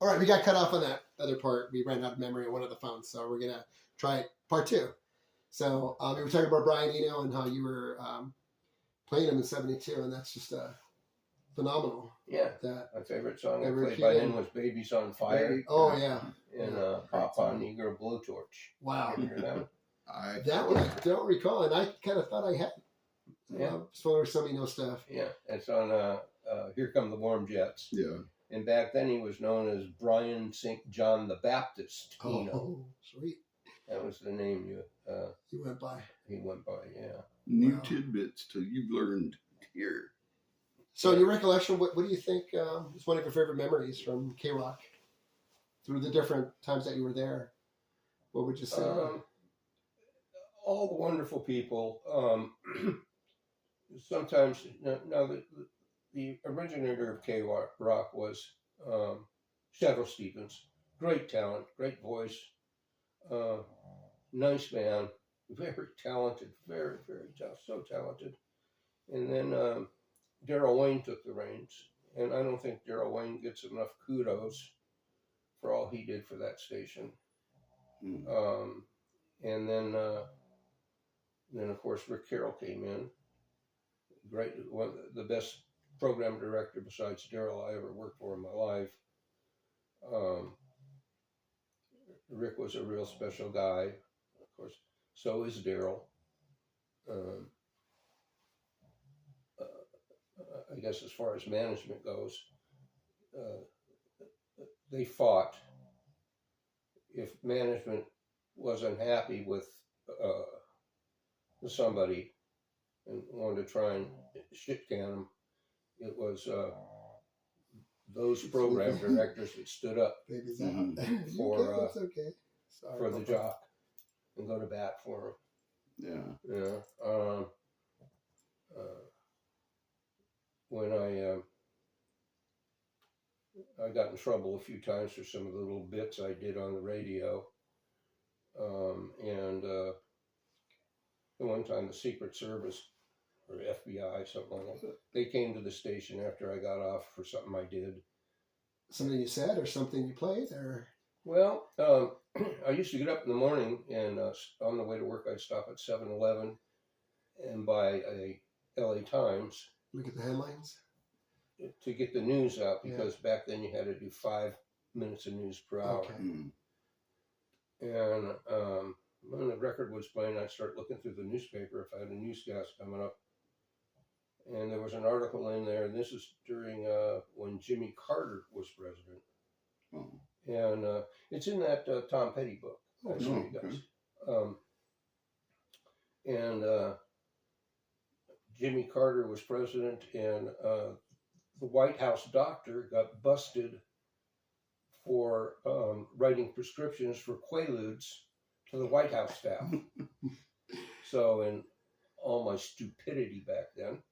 All right, we got cut off on that other part. We ran out of memory on one of the phones, so we're gonna try part 2. So we were talking about Brian Eno and how you were playing him in '72, and that's just phenomenal. Yeah, that my favorite song I played by him was "Babies on Fire." Baby. Oh yeah, and "Papa Negro Blowtorch." Wow, you hear that one? That one I don't recall, and I kind of thought I had. Yeah, just wonder if somebody knows stuff. Yeah, it's on "Here Come the Warm Jets." Yeah. And back then he was known as Brian St. John the Baptist. Oh, sweet. That was the name he went by. He went by, yeah. New tidbits till you've learned here. So, in your recollection, what do you think is one of your favorite memories from K-Rock through the different times that you were there? What would you say? All the wonderful people. Sometimes, now the originator of K-Rock was Shadow Stevens. Great talent, great voice, nice man, very talented, very, very so talented. And then Daryl Wayne took the reins, and I don't think Daryl Wayne gets enough kudos for all he did for that station. And then of course Rick Carroll came in. Great, the best program director besides Daryl I ever worked for in my life. Rick was a real special guy, of course. So is Daryl. I guess as far as management goes, they fought. If management was unhappy with somebody and wanted to try and shit can them, it was those program directors that stood up for the job and go to bat for them. Yeah. When I got in trouble a few times for some of the little bits I did on the radio, and one time the Secret Service or FBI, something like that, they came to the station after I got off for something I did. Something you said or something you played? Or well, I used to get up in the morning and on the way to work I'd stop at 7-Eleven and buy a LA Times. Look at the headlines? To get the news out, because back then you had to do 5 minutes of news per hour. Okay. And when the record was playing, I'd start looking through the newspaper if I had a newscast coming up. And there was an article in there, and this is during when Jimmy Carter was president. And it's in that Tom Petty book. I'll show you guys. And Jimmy Carter was president, and the White House doctor got busted for writing prescriptions for Quaaludes to the White House staff. So in all my stupidity back then,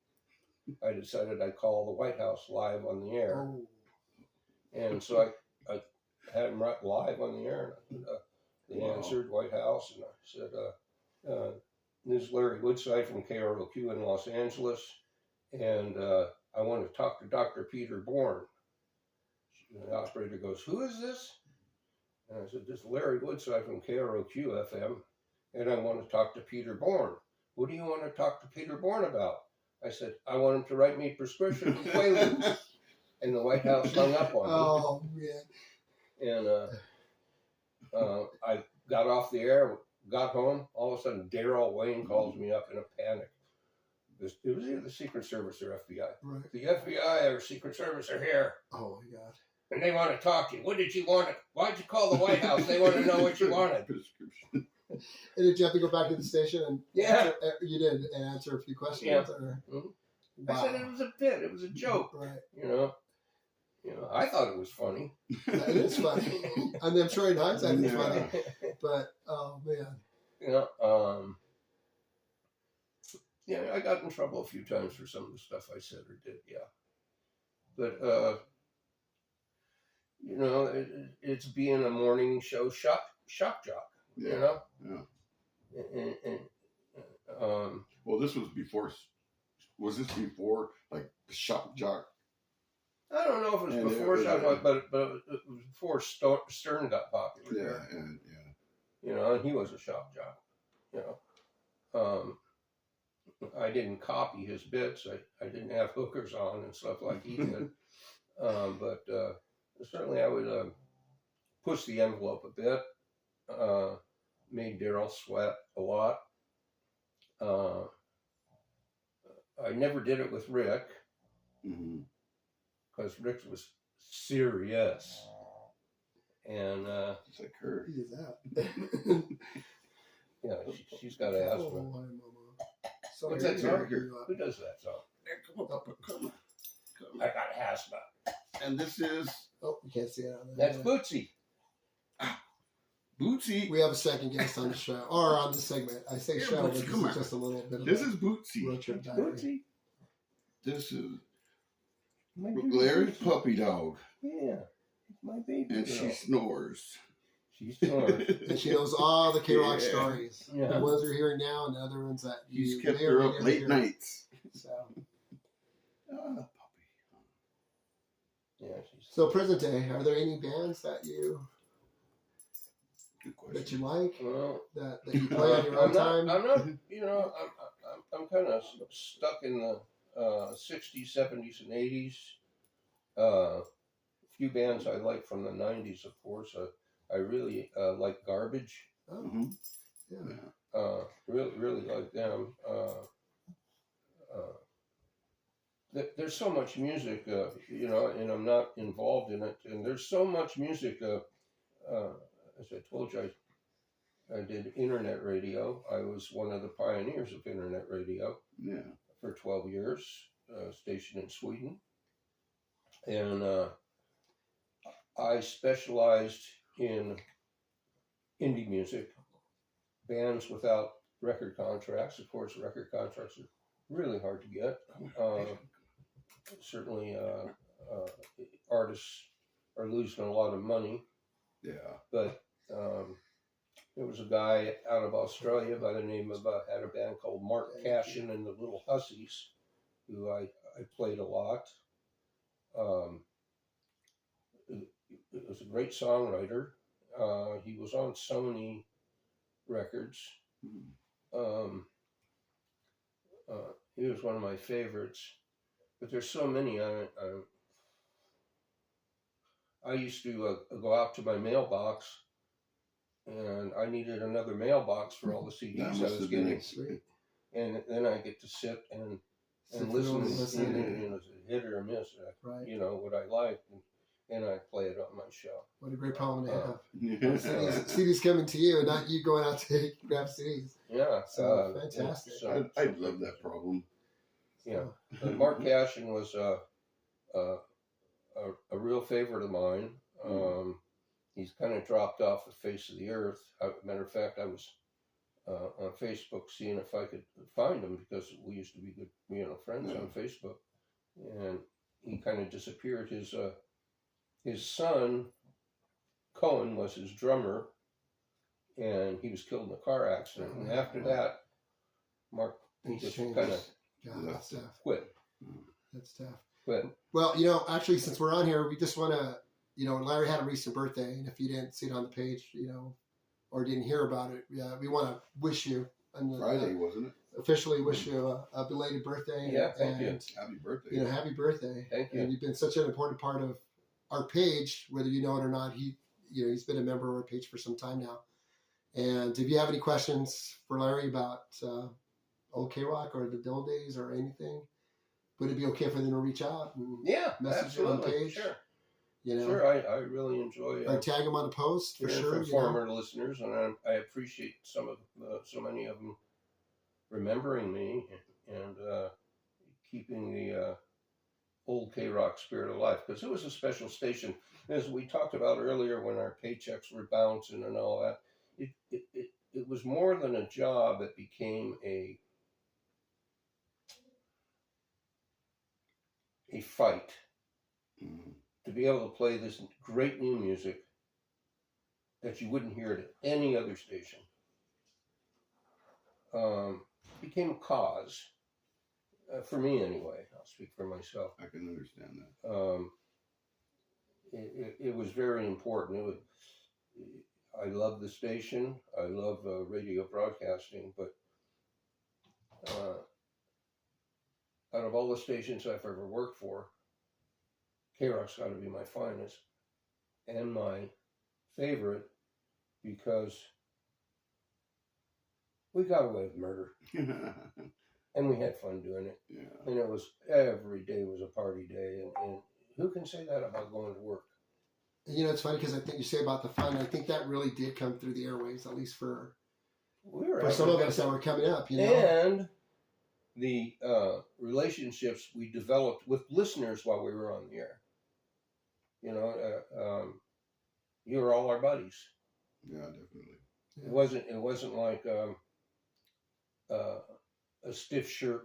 I decided I'd call the White House live on the air. And so I had them right live on the air. And, they answered, White House, and I said, this is Larry Woodside from KROQ in Los Angeles, and I want to talk to Dr. Peter Bourne. The operator goes, who is this? And I said, this is Larry Woodside from KROQ FM, and I want to talk to Peter Bourne. What do you want to talk to Peter Bourne about? I said, I want him to write me a prescription for Quaaludes. And the White House hung up on me. Oh, man. And I got off the air, got home. All of a sudden, Daryl Wayne calls me up in a panic. It was either the Secret Service or FBI. Right. The FBI or Secret Service are here. Oh, my God. And they want to talk to you. What did you want? Why'd you call the White House? They want to know what you wanted. And did you have to go back to the station and you did and answer a few questions? Yeah. Or? Wow. I said it was a bit. It was a joke. Right. You know, I thought it was funny. It is funny. I mean, I'm sure in hindsight it's funny. But oh man. I got in trouble a few times for some of the stuff I said or did. Yeah. But it's being a morning show shock jock. Yeah. Well, this was before. Was this before like the shock jock I don't know if it was And before it- Shock, but it was before Stern got popular. Yeah, here. and You know, and he was a shock jock. You know, I didn't copy his bits. I didn't have hookers on and stuff like he did. But certainly I would push the envelope a bit. Made Daryl sweat a lot. I never did it with Rick because Rick was serious. And it's like her. Who is that? yeah, she's got asthma. Oh, hi, Mama. Sorry, What's that to song? wake you up. Who does that song? Come on, come on. I got asthma. And this is Oh, you can't see it on there. That's Bootsy. Bootsy. We have a second guest on the show, or on the segment. I say Yeah, show, but Bootsy, this come is on. just a little bit of This a is Bootsy. road trip diary. Bootsy. This is My baby Larry's Bootsy. puppy dog, Yeah, it's my baby and girl. she snores. She's snoring. And she knows all the K-Rock Yeah. stories. Yeah. The ones you're hearing now and the other ones that He's you kept may or her may up never late hear. nights. So, Ah, puppy. Yeah, she's. so present day, are there any bands that you Good question. like Well, that you play on your own I'm time? not. You know, I'm kind of stuck in the '60s, '70s, and '80s. A few bands I like from the '90s, of course. I really like Garbage. Oh, Mhm. yeah. Really like them. There's so much music, you know, and I'm not involved in it. And there's so much music. As I told you, I did internet radio. I was one of the pioneers of internet radio Yeah. for 12 years, stationed in Sweden. And I specialized in indie music, bands without record contracts. Of course, record contracts are really hard to get. Certainly, artists are losing a lot of money. Yeah. But there was a guy out of Australia by the name of, had a band called Mark Cashin and the Little Hussies, who I played a lot. It was a great songwriter. He was on Sony Records. He was one of my favorites. But there's so many. I used to go out to my mailbox, and I needed another mailbox for all the CDs That I must was have been getting. Sweet. And then I get to sit and Sit listen, through and listen. and it's a hit or a miss, Right. you know, what I like, and I play it on my show. What a great problem to have. Yeah. CDs coming to you, and not you going out to grab CDs. Yeah. So, fantastic. I'd love that problem. Yeah. Mark Cashin was a real favorite of mine. He's kind of dropped off the face of the earth. Matter of fact, I was on Facebook seeing if I could find him because we used to be good, you know, friends on Facebook, and he kind of disappeared. His son Cohen was his drummer, and he was killed in a car accident. And after that, Mark Things just change. kind of God, that's tough. quit. That's tough. Quit. Well, you know, actually, since we're on here, we just want to, you know, Larry had a recent birthday, and if you didn't see it on the page, you know, or didn't hear about it, we want to wish you, and Friday, wasn't it? officially wish you a belated birthday. Yeah, thank you. Happy birthday. You know, happy birthday. Thank you. And you've been such an important part of our page, whether you know it or not. He's been a member of our page for some time now. And if you have any questions for Larry about old K-Rock or the old days or anything, would it be okay for them to reach out and Yeah, message you on the absolutely. page? Sure. You know, Sure, I really enjoy or tag them on a post for hearing sure. from You know? former listeners, and I appreciate so many of them remembering me and keeping the old K-Rock spirit alive, because it was a special station. As we talked about earlier, when our paychecks were bouncing and all that, it was more than a job. It became a fight to be able to play this great new music that you wouldn't hear at any other station. Became a cause, for me anyway. I'll speak for myself. I can understand that. it was very important. I love the station. I love radio broadcasting, but out of all the stations I've ever worked for, KROQ's got to be my finest and my favorite because we got away with murder and we had fun doing it. Yeah. And it was every day was a party day, and who can say that about going to work? You know, it's funny because I think you say about the fun. I think that really did come through the airwaves, at least for some of us that were coming up. You know, and the relationships we developed with listeners while we were on the air. You know, you were all our buddies. Yeah, definitely. It wasn't like a stiff shirt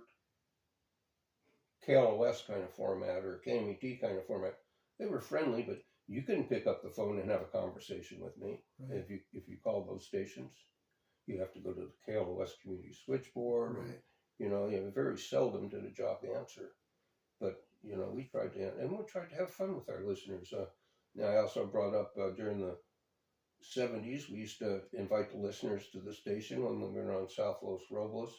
KLOS kind of format or KMET kind of format. They were friendly, but you couldn't pick up the phone and have a conversation with me. Right. If you called those stations. You have to go to the KLOS community switchboard. right? You know, very seldom did a jock answer. But, you know, we tried to have fun with our listeners. Now, I also brought up during the 70s, we used to invite the listeners to the station when we were on South Los Robles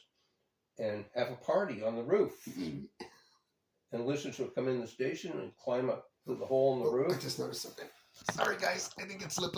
and have a party on the roof. And listeners would come in the station and climb up through the hole in the roof. I just noticed something. Sorry, guys. I think it's slipped.